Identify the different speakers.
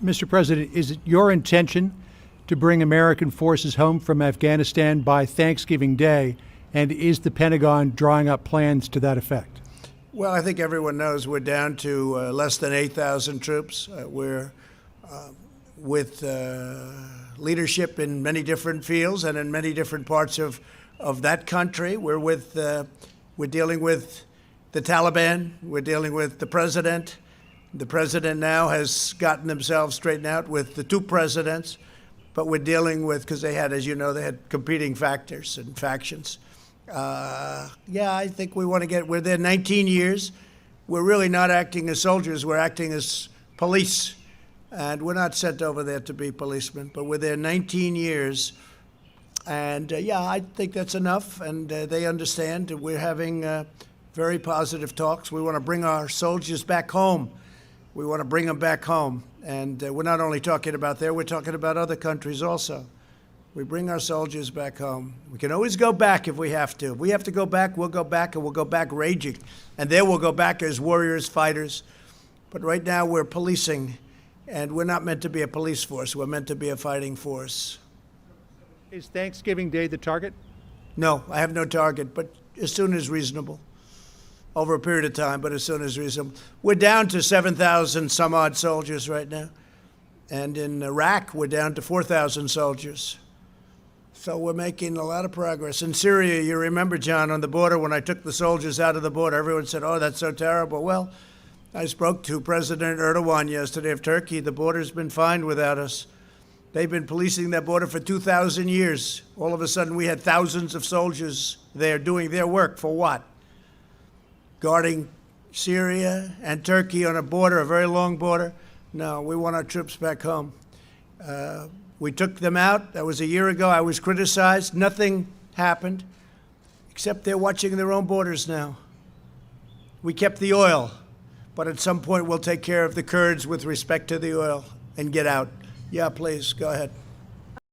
Speaker 1: Mr. President, is it your intention to bring American forces home from Afghanistan by Thanksgiving Day? And is the Pentagon drawing up plans to that effect?
Speaker 2: Well, I think everyone knows we're down to less than 8,000 troops. We're with leadership in many different fields and in many different parts of that country. We're dealing with the Taliban. We're dealing with the president. The president now has gotten themselves straightened out with the two presidents, but we're dealing with, because they had, as you know, they had competing factors and factions. I think we're there 19 years. We're really not acting as soldiers, we're acting as police. And we're not sent over there to be policemen, but we're there 19 years. And I think that's enough, and they understand. We're having very positive talks. We want to bring our soldiers back home. We want to bring them back home. And we're not only talking about there, we're talking about other countries also. We bring our soldiers back home. We can always go back if we have to. If we have to go back, we'll go back, and we'll go back raging. And then we'll go back as warriors, fighters. But right now we're policing, and we're not meant to be a police force. We're meant to be a fighting force.
Speaker 1: Is Thanksgiving Day the target?
Speaker 2: No, I have no target, but as soon as reasonable. Over a period of time, but as soon as reasonable. We're down to 7,000 some odd soldiers right now. And in Iraq, we're down to 4,000 soldiers. So we're making a lot of progress. In Syria, you remember, John, on the border, when I took the soldiers out of the border, everyone said, oh, that's so terrible. Well, I spoke to President Erdogan yesterday of Turkey. The border's been fine without us. They've been policing that border for 2,000 years. All of a sudden, we had thousands of soldiers there doing their work for what? Guarding Syria and Turkey on a border, a very long border? No, we want our troops back home. We took them out. That was a year ago. I was criticized. Nothing happened, except they're watching their own borders now. We kept the oil, but at some point we'll take care of the Kurds with respect to the oil and get out. Yeah, please, go ahead.